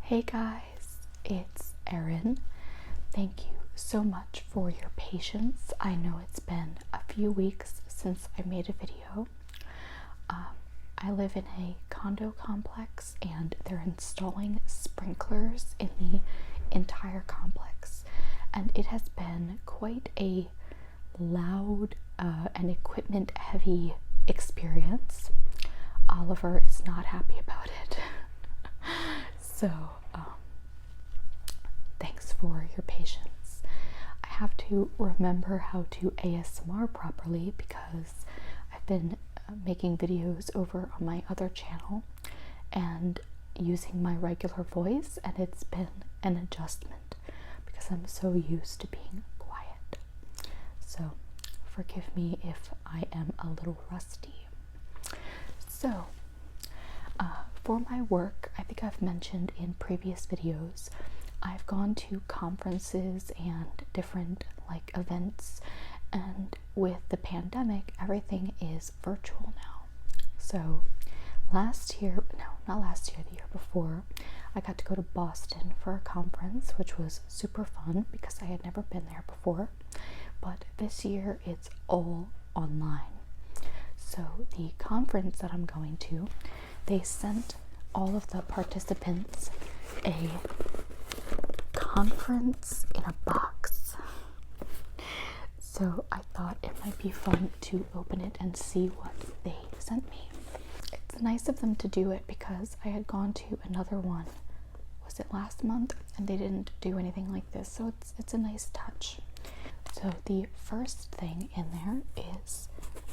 Hey guys, it's Erin. Thank you so much for your patience. I know it's been a few weeks since I made a video. I live in a condo complex and they're installing sprinklers in the entire complex, and it has been quite a loud and equipment heavy experience. Oliver is not happy about it. So thanks for your patience. I have to remember how to ASMR properly because I've been making videos over on my other channel and using my regular voice, and it's been an adjustment because I'm so used to being quiet. So forgive me if I am a little rusty. So for my work, I think I've mentioned in previous videos, I've gone to conferences and different events, and with the pandemic, everything is virtual now. So the year before, I got to go to Boston for a conference, which was super fun because I had never been there before. But this year, it's all online. So the conference that I'm going to, they sent all of the participants a conference in a box. So I thought it might be fun to open it and see what they sent me. It's nice of them to do it because I had gone to another one, was it last month? And they didn't do anything like this, so it's a nice touch. So the first thing in there is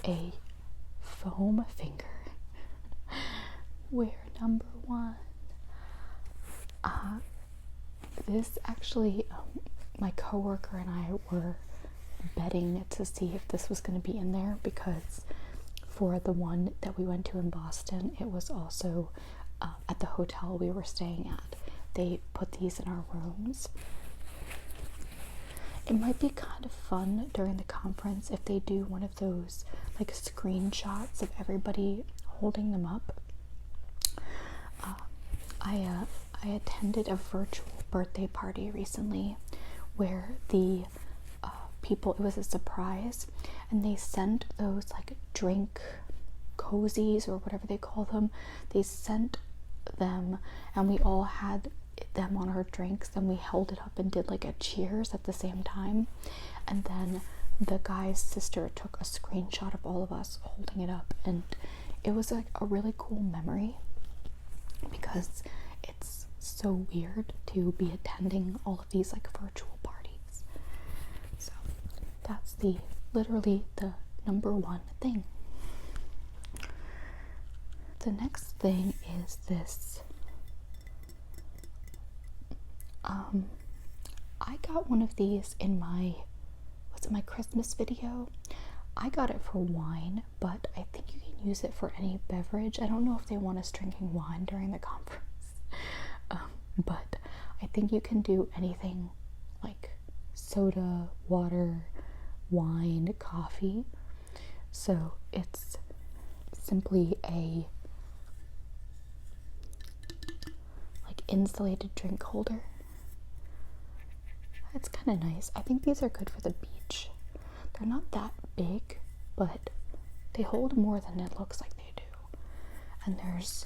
a foam finger. We're number one. This actually, my coworker and I were betting to see if this was going to be in there, because for the one that we went to in Boston, it was also at the hotel we were staying at. They put these in our rooms. It might be kind of fun during the conference if they do one of those screenshots of everybody holding them up. I attended a virtual birthday party recently where the people, it was a surprise, and they sent those drink cozies or whatever they call them. They sent them and we all had them on our drinks, and we held it up and did a cheers at the same time, and then the guy's sister took a screenshot of all of us holding it up, and it was a really cool memory because it's so weird to be attending all of these virtual parties. So that's literally the number one thing. The next thing is this. I got one of these in my Christmas video. I got it for wine, but I think you can use it for any beverage. I don't know if they want us drinking wine during the conference, but I think you can do anything like soda, water, wine, coffee. So it's simply a insulated drink holder. It's kind of nice. I think these are good for the beach. They're not that big, but they hold more than it looks like they do. And there's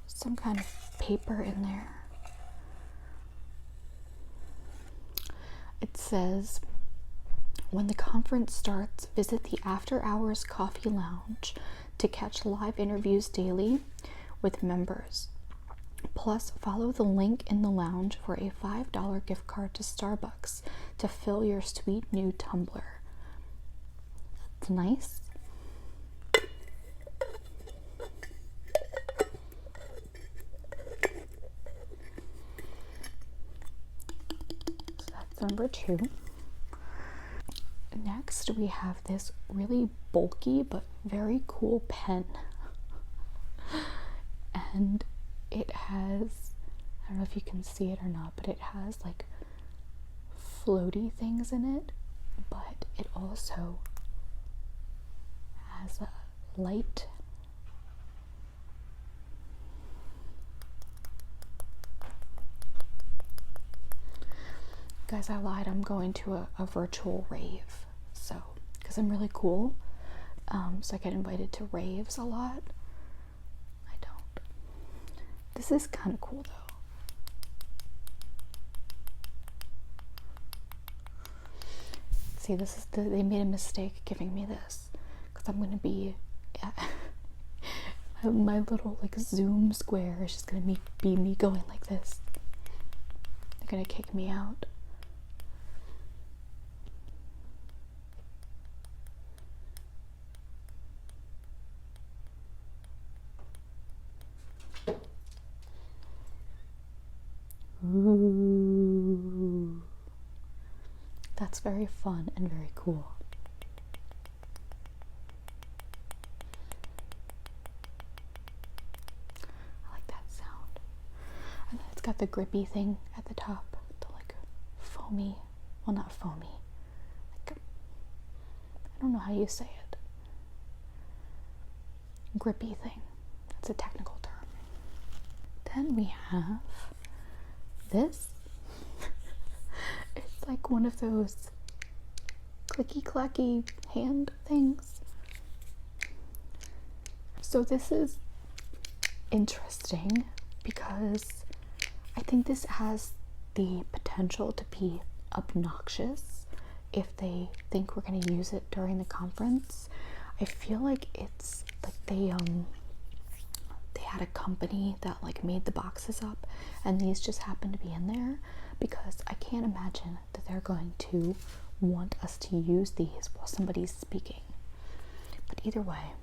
some kind of paper in there. It says, when the conference starts, visit the After Hours Coffee Lounge to catch live interviews daily with members. Plus, follow the link in the lounge for a $5 gift card to Starbucks to fill your sweet new tumbler. That's nice. So that's number two. Next, we have this really bulky but very cool pen. And it has, I don't know if you can see it or not, but it has floaty things in it, but it also has a light guys, I lied. I'm going to a virtual rave. So, because I'm really cool. So I get invited to raves a lot. I don't. This is kind of cool though. See, this is they made a mistake giving me this, because I'm gonna be my little like Zoom square is just gonna be me going like this. They're gonna kick me out. Ooh. That's very fun and very cool. I like that sound. And then it's got the grippy thing at the top, the like foamy, well not foamy, like I don't know how you say it. Grippy thing. That's a technical term. Then we have this. It's like one of those clicky clacky hand things. So this is interesting because I think this has the potential to be obnoxious if they think we're going to use it during the conference. I feel like it's like they had a company that like made the boxes up, and these just happen to be in there, because I can't imagine that they're going to want us to use these while somebody's speaking. But either way,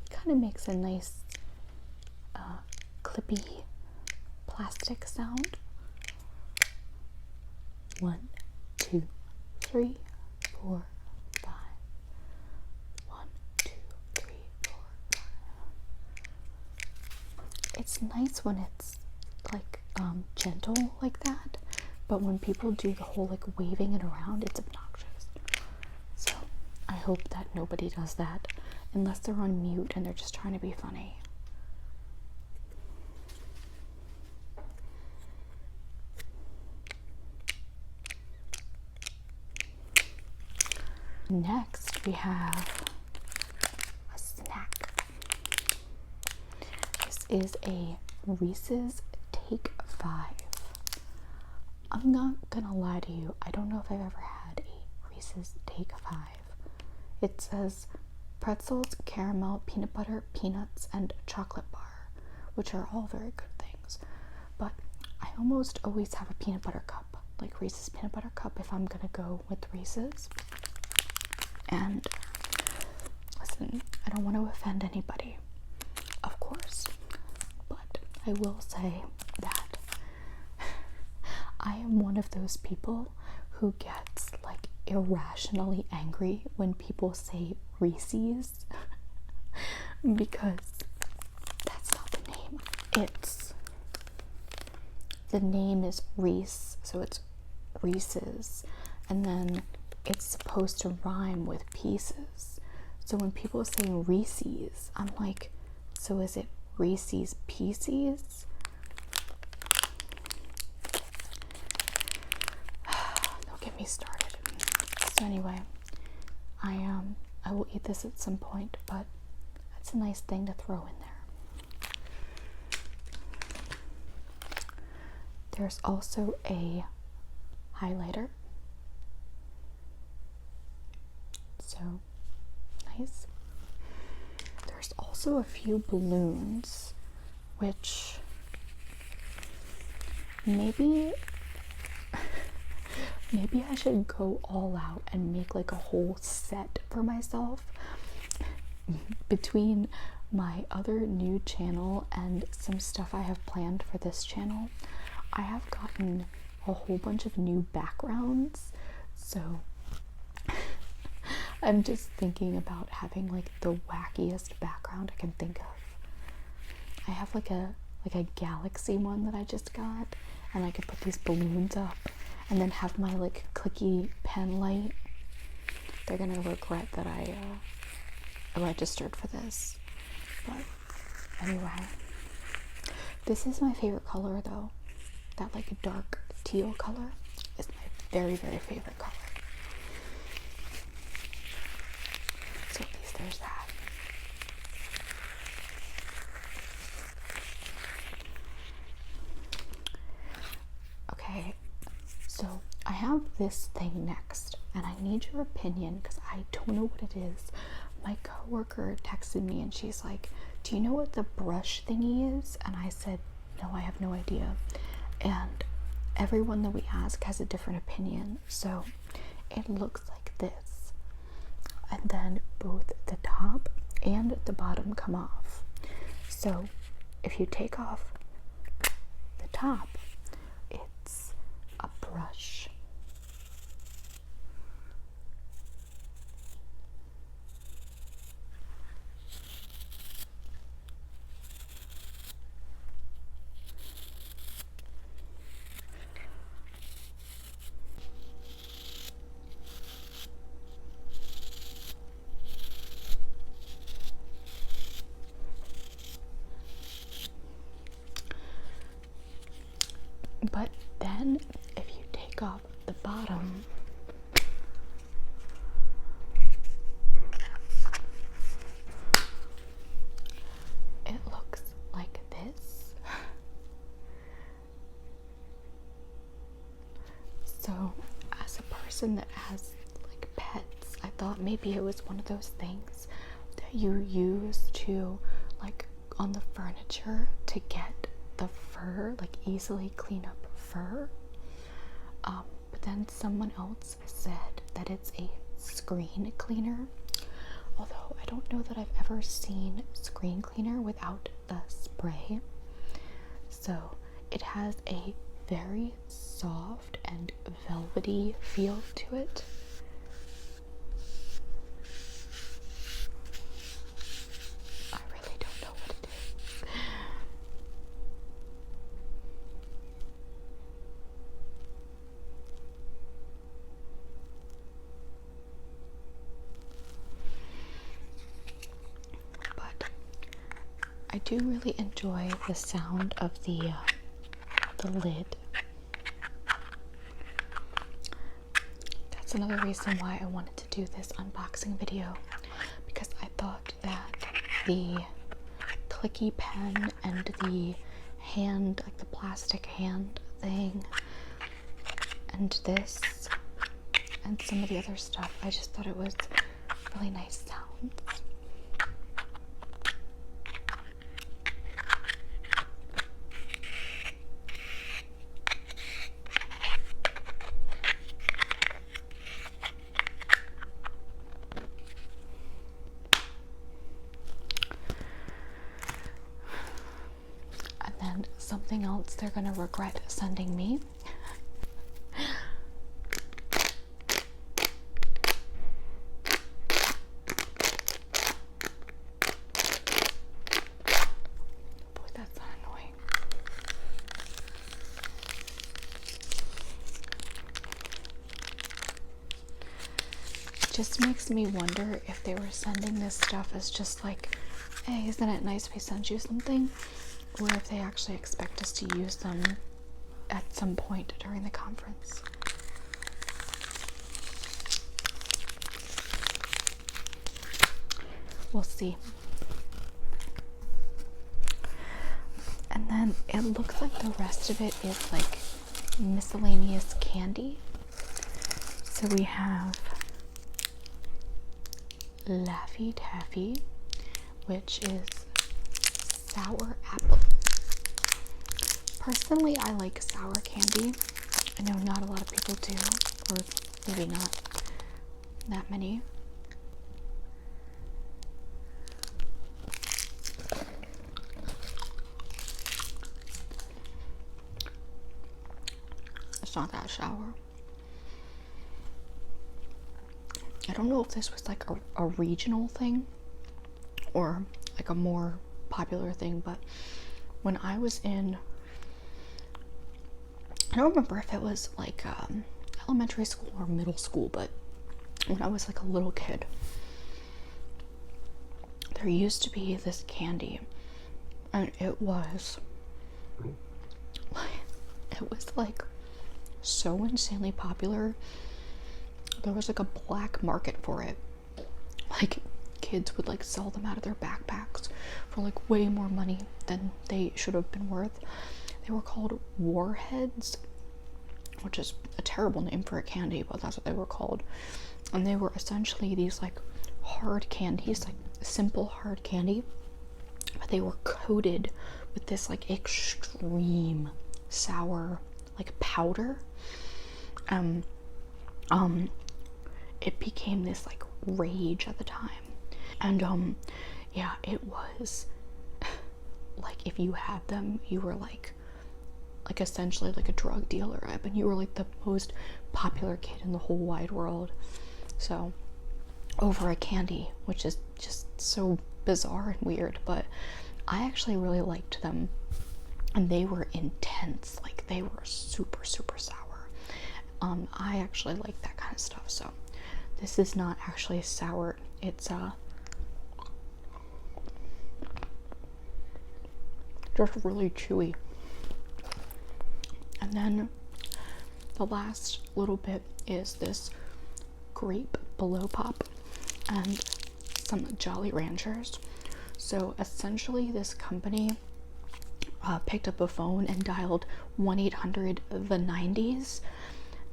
it kind of makes a nice clippy plastic sound. 1, 2, 3, 4, 5. 1, 2, 3, 4, 5. It's nice when it's like gentle like that, but when people do the whole like waving it around, it's obnoxious. So I hope that nobody does that unless they're on mute and they're just trying to be funny. Next, we have a snack. This is a Reese's Take 5. I'm not gonna lie to you, I don't know if I've ever had a Reese's Take 5. It says pretzels, caramel, peanut butter, peanuts, and chocolate bar, which are all very good things. But I almost always have a peanut butter cup, like Reese's peanut butter cup, if I'm gonna go with Reese's. And listen, I don't want to offend anybody, of course, but I will say that I am one of those people who gets like irrationally angry when people say Reese's because that's not the name. The name is Reese, so it's Reese's, and then it's supposed to rhyme with pieces. So when people say Reese's, I'm like, so is it Reese's Pieces? Don't get me started. So anyway, I will eat this at some point, but it's a nice thing to throw in there. There's also a highlighter. So nice. There's also a few balloons, which maybe I should go all out and make like a whole set for myself. Between my other new channel and some stuff I have planned for this channel, I have gotten a whole bunch of new backgrounds, so I'm just thinking about having like the wackiest background I can think of. I have like a galaxy one that I just got, and I could put these balloons up and then have my like clicky pen light. They're gonna regret that I registered for this. But anyway, this is my favorite color though. That like dark teal color is my very, very favorite color. So at least there's that. Okay, so I have this thing next, and I need your opinion because I don't know what it is. My coworker texted me and she's like, do you know what the brush thingy is? And I said, no, I have no idea. And everyone that we ask has a different opinion. So it looks like this. And then both the top and the bottom come off. So if you take off the top, it's a brush. But then if you take off the bottom, it looks like this. So as a person that has like pets, I thought maybe it was one of those things that you use to like on the furniture to get the fur, like easily clean up fur. But then someone else said that it's a screen cleaner, although I don't know that I've ever seen screen cleaner without the spray. So it has a very soft and velvety feel to it. I really don't know what it is. But I do really enjoy the sound of the lid. That's another reason why I wanted to do this unboxing video, because I thought that the clicky pen and the hand, like the plastic hand thing, and this, and some of the other stuff, I just thought it was really nice sounds. Something else they're gonna regret sending me. Boy, that's not annoying. It just makes me wonder if they were sending this stuff as just like, hey, isn't it nice if we send you something? Or if they actually expect us to use them at some point during the conference. We'll see. And then it looks like the rest of it is like miscellaneous candy. So we have Laffy Taffy, which is sour apple. Personally, I like sour candy. I know not a lot of people do, or maybe not that many. It's not that sour. I don't know if this was like a regional thing or like a more popular thing, but when I was in, I don't remember if it was like elementary school or middle school, but when I was like a little kid, there used to be this candy, and it was like so insanely popular. There was like a black market for it. Like, kids would like sell them out of their backpacks for like way more money than they should have been worth. They were called Warheads, which is a terrible name for a candy, but that's what they were called. And they were essentially these like hard candies, like simple hard candy, but they were coated with this like extreme sour like powder. It became this like rage at the time, and yeah, it was like, if you had them, you were like essentially like a drug dealer, and you were like the most popular kid in the whole wide world. So over a candy, which is just so bizarre and weird, but I actually really liked them, and they were intense. Like, they were super sour. I actually like that kind of stuff. So this is not actually sour, it's just really chewy. And then the last little bit is this grape below pop and some Jolly Ranchers. So essentially, this company picked up a phone and dialed 1-800-the-90s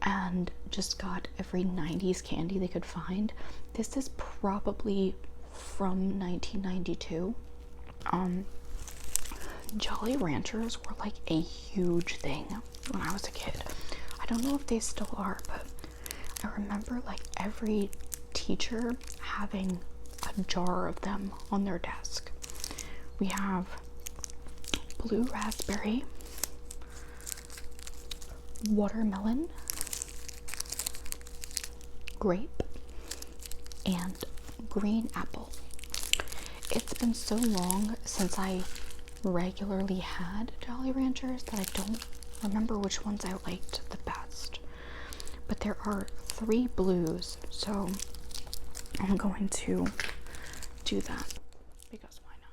and just got every 90s candy they could find. This is probably from 1992. Jolly Ranchers were like a huge thing when I was a kid. I don't know if they still are, but I remember like every teacher having a jar of them on their desk. We have blue raspberry, watermelon, grape, and green apple. It's been so long since I regularly had Jolly Ranchers that I don't remember which ones I liked the best. But there are 3 blues, so I'm going to do that because why not?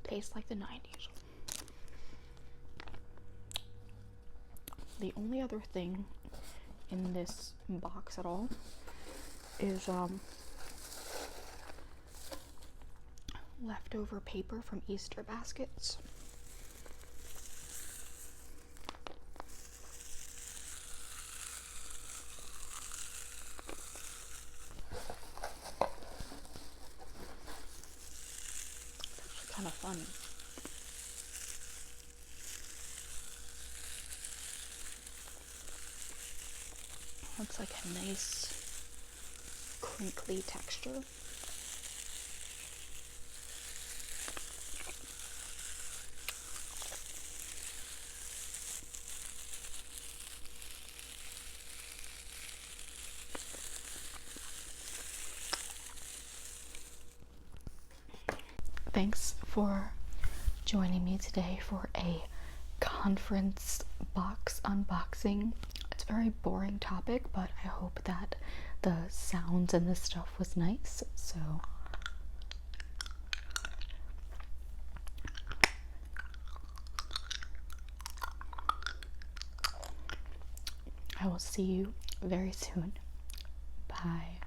Tastes like the 90s. The only other thing in this box at all is leftover paper from Easter baskets. It's actually kind of fun. Looks like a nice crinkly texture. Thanks for joining me today for a conference box unboxing. It's a very boring topic, but I hope that the sounds and the stuff was nice. So I will see you very soon. Bye.